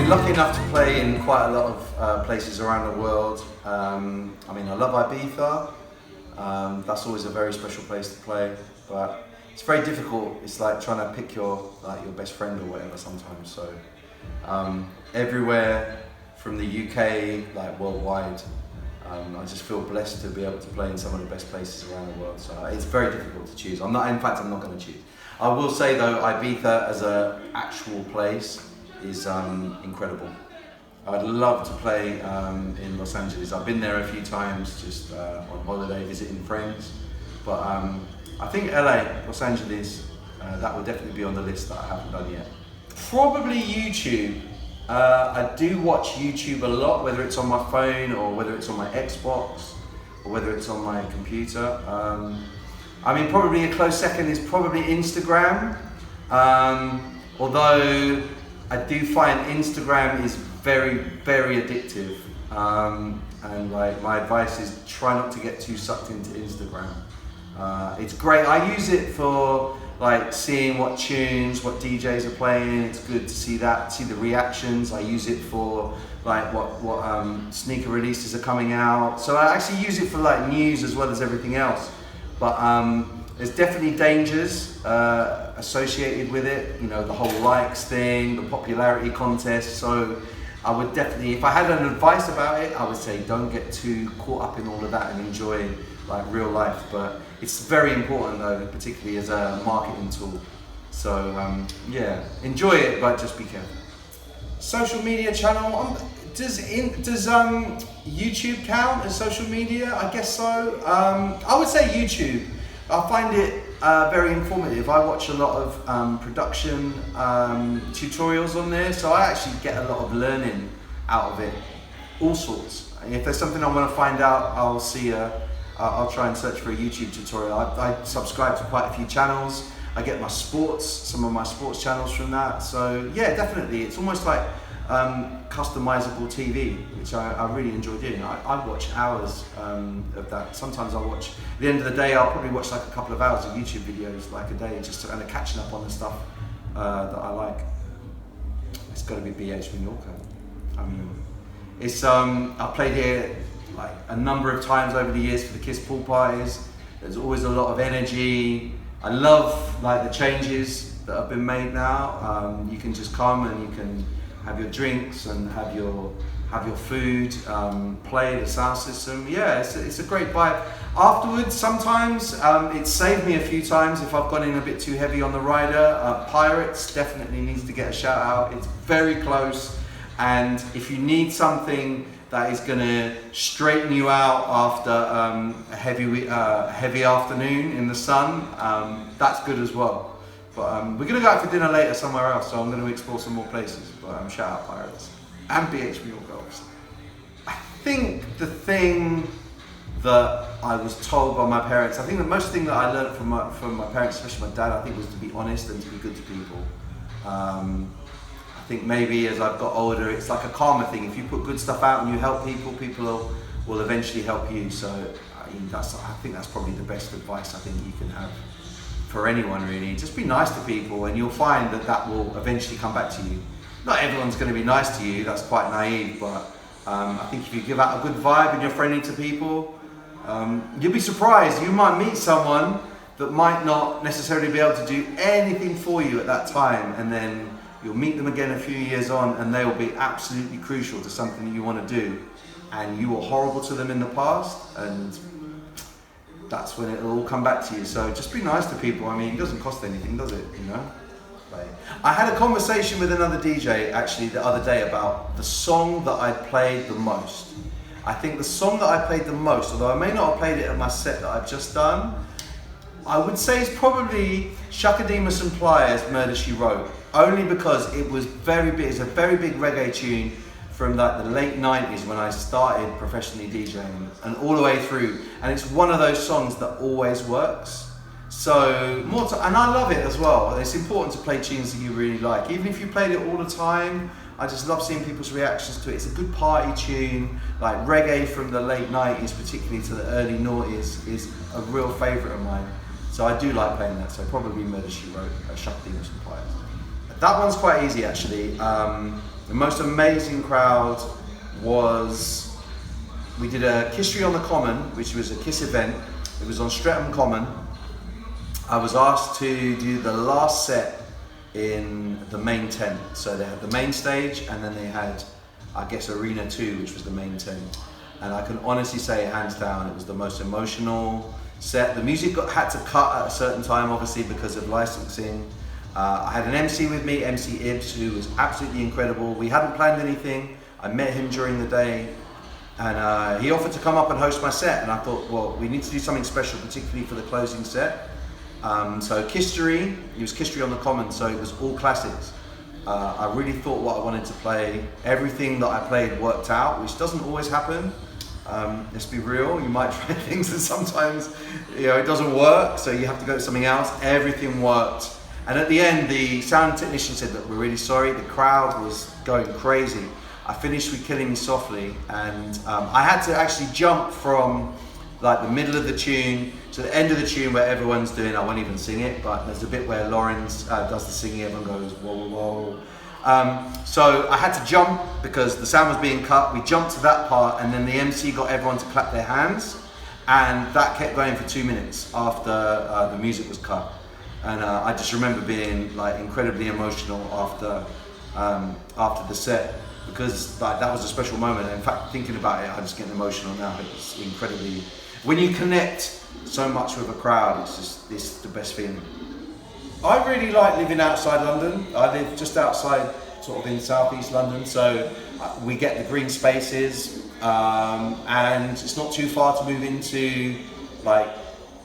been lucky enough to play in quite a lot of places around the world. I mean, I love Ibiza. That's always a very special place to play, but it's very difficult. It's like trying to pick your best friend or whatever sometimes. So everywhere from the UK, like worldwide, I just feel blessed to be able to play in some of the best places around the world. So it's very difficult to choose. In fact, I'm not going to choose. I will say though, Ibiza as an actual place is incredible. I'd love to play in Los Angeles. I've been there a few times, just on holiday, visiting friends. But I think LA, Los Angeles, that would definitely be on the list that I haven't done yet. Probably YouTube. I do watch YouTube a lot, whether it's on my phone or whether it's on my Xbox or whether it's on my computer. I mean, probably a close second is probably Instagram. Although I do find Instagram is very, very addictive. And like my advice is try not to get too sucked into Instagram. It's great. I use it for like seeing what tunes, what DJs are playing. It's good to see that, see the reactions. I use it for like what sneaker releases are coming out. So I actually use it for like news as well as everything else. But there's definitely dangers associated with it. You know, the whole likes thing, the popularity contest. So I would definitely, if I had an advice about it, I would say don't get too caught up in all of that and enjoy like real life. But it's very important though, particularly as a marketing tool. So yeah, enjoy it, but just be careful. Social media channel, does YouTube count as social media? I guess so. I would say YouTube. I find it very informative. I watch a lot of production tutorials on there, so I actually get a lot of learning out of it, all sorts. If there's something I want to find out, I'll I'll try and search for a YouTube tutorial. I subscribe to quite a few channels. I get some of my sports channels from that. So yeah, definitely, it's almost like customizable TV, which I really enjoy doing. I watch hours of that. Sometimes I'll watch, at the end of the day, I'll probably watch like a couple of hours of YouTube videos like a day, just to kind of catching up on the stuff that I like. It's got to be BH Mallorca. I mean, it's I've played here like a number of times over the years for the Kiss pool parties. There's always a lot of energy. I love like the changes that have been made now. You can just come and you can have your drinks and have your food, play the sound system. Yeah, it's a great vibe. Afterwards, sometimes it's saved me a few times if I've gone in a bit too heavy on the rider. Pirates definitely needs to get a shout out. It's very close, and if you need something that is going to straighten you out after a heavy afternoon in the sun, that's good as well. But we're going to go out for dinner later somewhere else, so I'm going to explore some more places. But shout out Pirates and BH Mallorca. I think the thing that I was told by my parents, I think the most thing that I learned from my parents, especially my dad, I think was to be honest and to be good to people. I think maybe as I've got older, it's like a karma thing. If you put good stuff out and you help people, people will eventually help you. So I think that's probably the best advice I think you can have for anyone really. Just be nice to people and you'll find that will eventually come back to you. Not everyone's going to be nice to you, that's quite naive, but I think if you give out a good vibe and you're friendly to people, you'll be surprised. You might meet someone that might not necessarily be able to do anything for you at that time, and then you'll meet them again a few years on and they will be absolutely crucial to something that you want to do, and you were horrible to them in the past, and that's when it'll all come back to you. So just be nice to people. I mean, it doesn't cost anything, does it? You know. I had a conversation with another DJ actually the other day about the song that I played the most. I think the song that I played the most, although I may not have played it at my set that I've just done, I would say it's probably Shaka Demus and Pliers, Murder She Wrote, only because it was very big. It's a very big reggae tune from like the late 90s when I started professionally DJing and all the way through, and it's one of those songs that always works. So and I love it as well. It's important to play tunes that you really like, even if you played it all the time. I just love seeing people's reactions to it. It's a good party tune. Like reggae from the late 90s, particularly to the early noughties, is a real favourite of mine. So I do like playing that. So probably Murder She Wrote, Shaka Demus and Pliers. That one's quite easy actually. The most amazing crowd was, we did a Kissery on the Common, which was a Kiss event. It was on Streatham Common. I was asked to do the last set in the main tent. So they had the main stage and then they had, I guess, Arena 2, which was the main tent. And I can honestly say, hands down, it was the most emotional set. The music had to cut at a certain time, obviously, because of licensing. I had an MC with me, MC Ibs, who was absolutely incredible. We hadn't planned anything. I met him during the day, and he offered to come up and host my set. And I thought, well, we need to do something special, particularly for the closing set. So Kissery, it was Kissery on the Common, so it was all classics. I really thought what I wanted to play, everything that I played worked out, which doesn't always happen. Let's be real, you might try things and sometimes it doesn't work, so you have to go to something else. Everything worked. And at the end, the sound technician said, look, we're really sorry, the crowd was going crazy. I finished with Killing Me Softly, and I had to actually jump from like the middle of the tune to the end of the tune where everyone's doing, I won't even sing it, but there's a bit where Lawrence does the singing, everyone goes, whoa, whoa, whoa. So I had to jump because the sound was being cut. We jumped to that part, and then the MC got everyone to clap their hands, and that kept going for 2 minutes after the music was cut. And I just remember being like incredibly emotional after the set, because like, that was a special moment. And in fact, thinking about it, I'm just getting emotional now. It's incredibly, when you connect so much with a crowd, it's the best feeling. I really like living outside London. I live just outside, sort of in southeast London, so we get the green spaces, and it's not too far to move into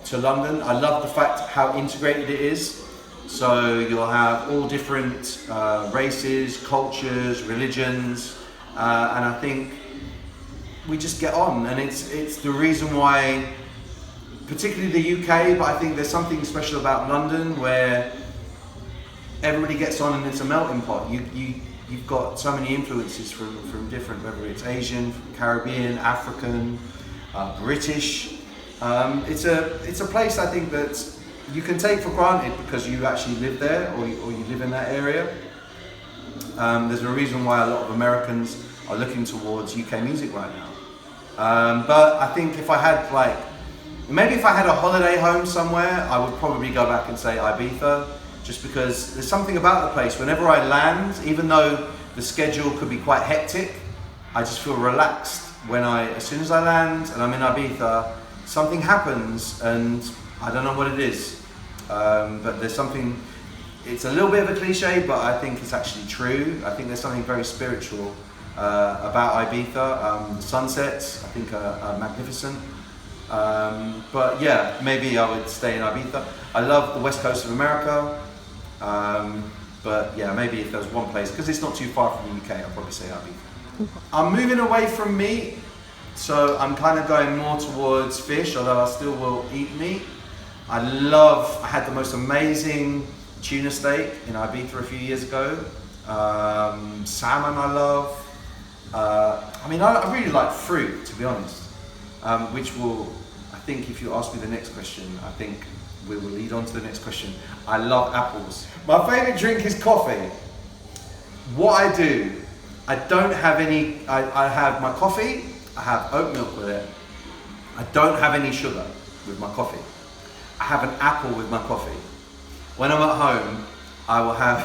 to London. I love the fact how integrated it is. So you'll have all different races, cultures, religions, and I think we just get on, and it's the reason why, particularly the UK, but I think there's something special about London where everybody gets on and it's a melting pot. You've got so many influences from different, whether it's Asian, Caribbean, African, British. It's a place I think that you can take for granted because you actually live there or you live in that area. There's a reason why a lot of Americans are looking towards UK music right now. But I think if I had maybe if I had a holiday home somewhere, I would probably go back and say Ibiza, just because there's something about the place. Whenever I land, even though the schedule could be quite hectic, I just feel relaxed as soon as I land and I'm in Ibiza, something happens and I don't know what it is. But there's something, it's a little bit of a cliche, but I think it's actually true. I think there's something very spiritual about Ibiza. The sunsets, I think, are magnificent. But yeah, maybe I would stay in Ibiza. I love the west coast of America. But yeah, maybe if there was one place, because it's not too far from the UK, I'll probably say Ibiza. I'm moving away from meat, so I'm kind of going more towards fish, although I still will eat meat. I had the most amazing tuna steak in Ibiza a few years ago. Salmon I love. I really like fruit, to be honest, which will, I think if you ask me the next question, I think we will lead on to the next question. I love apples. My favourite drink is coffee. What I do, I don't have any, I have my coffee, I have oat milk with it. I don't have any sugar with my coffee. I have an apple with my coffee. When I'm at home, I will have,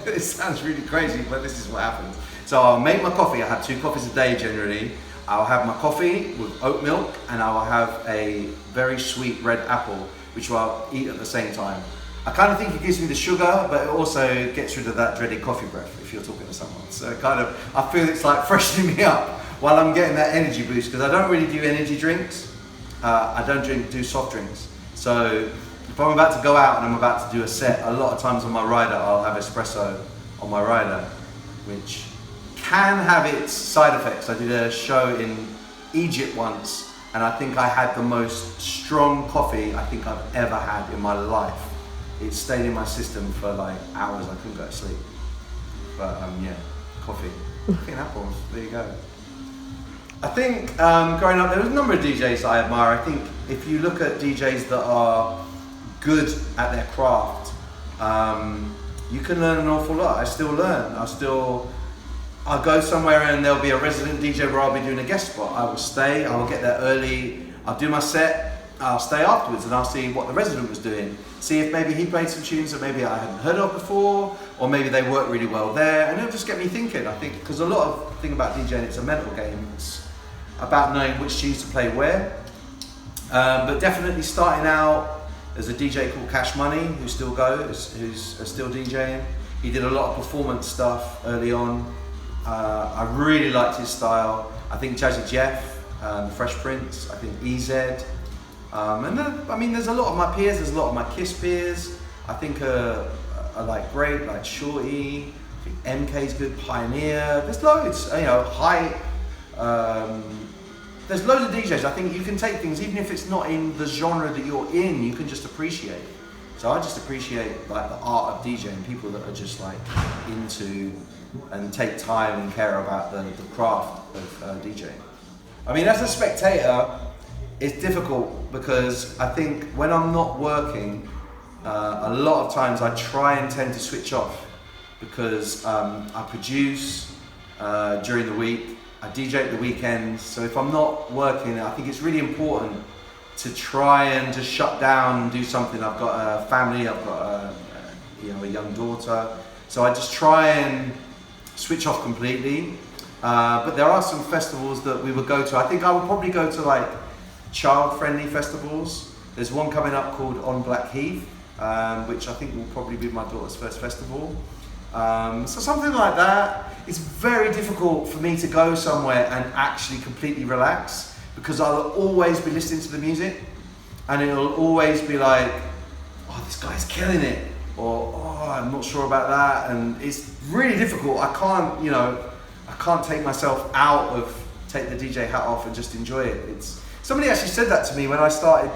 it sounds really crazy, but this is what happens. So I'll make my coffee, I have 2 coffees a day generally. I'll have my coffee with oat milk and I will have a very sweet red apple, which I'll eat at the same time. I kind of think it gives me the sugar, but it also gets rid of that dreaded coffee breath if you're talking to someone. So I feel it's like freshening me up while I'm getting that energy boost, because I don't really do energy drinks. I don't do soft drinks. So if I'm about to go out and I'm about to do a set, a lot of times on my rider, I'll have espresso on my rider, which can have its side effects. I did a show in Egypt once, and I think I had the most strong coffee I think I've ever had in my life. It stayed in my system for like hours, I couldn't go to sleep. But yeah, coffee and apples, there you go. I think growing up, there was a number of DJs that I admire. I think if you look at DJs that are good at their craft, you can learn an awful lot. I still learn. I'll go somewhere and there'll be a resident DJ where I'll be doing a guest spot. I will stay, I will get there early, I'll do my set, I'll stay afterwards and I'll see what the resident was doing. See if maybe he played some tunes that maybe I hadn't heard of before, or maybe they work really well there, and it'll just get me thinking, I think, because a lot of the thing about DJing, it's a mental game. It's about knowing which tunes to play where. But definitely starting out, there's a DJ called Cash Money who still goes, who's still DJing. He did a lot of performance stuff early on. I really liked his style. I think Jazzy Jeff, the Fresh Prince, I think EZ. And then, I mean, there's a lot of my peers, there's a lot of my KISS peers. I think are like great, like Shorty, I think MK's good, Pioneer. There's loads, you know, Hype. There's loads of DJs. I think you can take things, even if it's not in the genre that you're in, you can just appreciate. So I just appreciate like the art of DJing, people that are just like into and take time and care about the craft of DJing. I mean, as a spectator, it's difficult because I think when I'm not working, a lot of times I try and tend to switch off because I produce during the week, I DJ at the weekends, so if I'm not working, I think it's really important to try and just shut down and do something. I've got a family, I've got a young daughter, so I just try and switch off completely. But there are some festivals that we would go to. I think I would probably go to like child-friendly festivals. There's one coming up called On Blackheath, which I think will probably be my daughter's first festival. So something like that. It's very difficult for me to go somewhere and actually completely relax because I'll always be listening to the music and it'll always be like, oh, this guy's killing it, or oh, I'm not sure about that, and it's really difficult. I can't take myself take the DJ hat off and just enjoy it. Somebody actually said that to me when I started,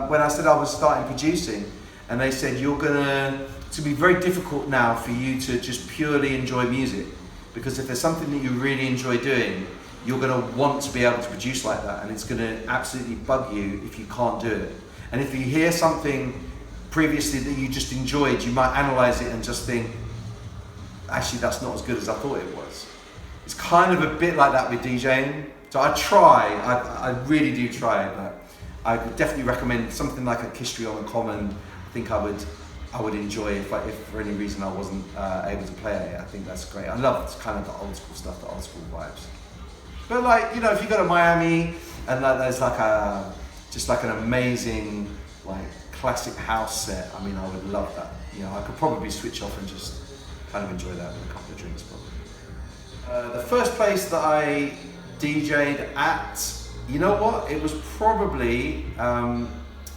when I said I was starting producing, and they said it's gonna be very difficult now for you to just purely enjoy music, because if there's something that you really enjoy doing, you're gonna want to be able to produce like that, and it's gonna absolutely bug you if you can't do it. And if you hear something previously that you just enjoyed, you might analyze it and just think, actually that's not as good as I thought it was. It's kind of a bit like that with DJing. So I really do try, but I would definitely recommend something like a History on the Common. I think I would enjoy if for any reason I wasn't able to play it. I think that's great. I love kind of the old school stuff, the old school vibes. But like, you know, if you go to Miami and there's like an amazing like classic house set, I mean, I would love that. You know, I could probably switch off and just kind of enjoy that with a couple of drinks probably. The first place that I DJ'd at, you know what? It was probably, I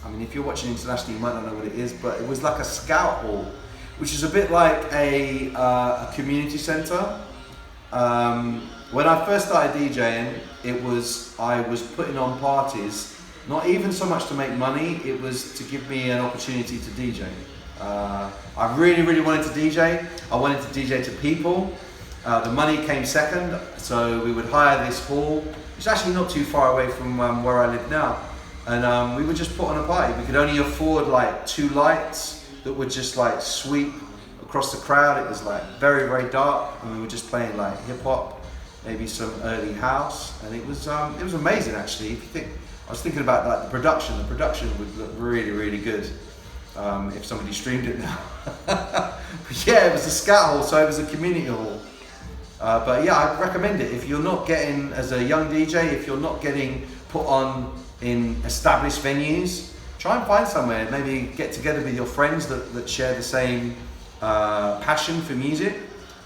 mean, if you're watching internationally, you might not know what it is, but it was like a scout hall, which is a bit like a community centre. When I first started DJing, I was putting on parties, not even so much to make money, it was to give me an opportunity to DJ. I really, really wanted to DJ. I wanted to DJ to people. The money came second, so we would hire this hall, which is actually not too far away from where I live now. And we would just put on a party. We could only afford like 2 lights that would just like sweep across the crowd. It was like very, very dark, and we were just playing like hip hop, maybe some early house, and it was amazing actually. If you think, I was thinking about like the production would look really, really good if somebody streamed it now. But yeah, it was a scout hall, so it was a community hall. But yeah, I'd recommend it if you're not getting, as a young DJ, if you're not getting put on in established venues, try and find somewhere, maybe get together with your friends that share the same passion for music,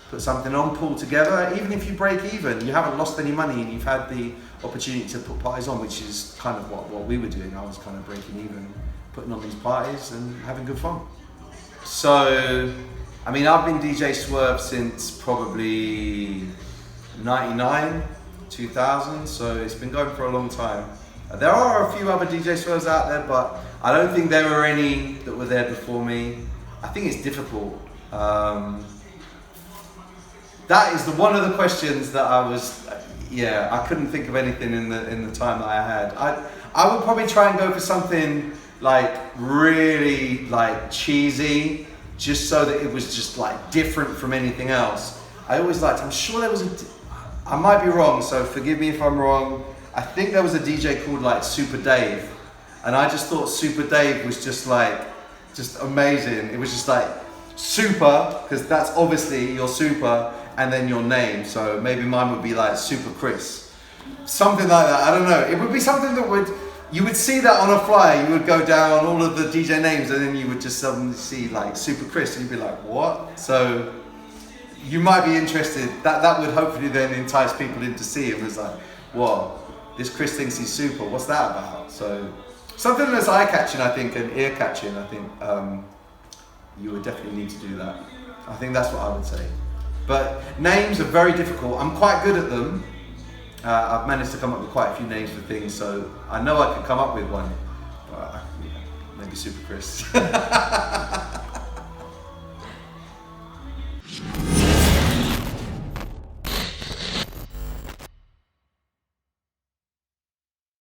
put something on, pull together. Even if you break even, you haven't lost any money and you've had the opportunity to put parties on, which is kind of what we were doing. I was kind of breaking even, putting on these parties and having good fun. So, I mean, I've been DJ Swerve since probably 99, 2000, so it's been going for a long time. There are a few other DJ Swerves out there, but I don't think there were any that were there before me. I think it's difficult. That is one of the questions that I couldn't think of anything in the time that I had. I would probably try and go for something like really like cheesy, just so that it was just like different from anything else. I always liked, I'm sure there was I might be wrong, so forgive me if I'm wrong. I think there was a DJ called like Super Dave, and I just thought Super Dave was just amazing. It was just like super, because that's obviously your super, and then your name. So maybe mine would be like Super Chris, something like that. I don't know. It would be something that you would see that on a flyer. You would go down all of the DJ names, and then you would just suddenly see like Super Chris, and you'd be like, what? So you might be interested. That would hopefully then entice people in to see him. It's like, whoa, this Chris thinks he's super. What's that about? So something that's eye-catching, I think, and ear-catching. I think you would definitely need to do that. I think that's what I would say. But names are very difficult. I'm quite good at them. I've managed to come up with quite a few names for things, so I know I could come up with one. Maybe Super Chris.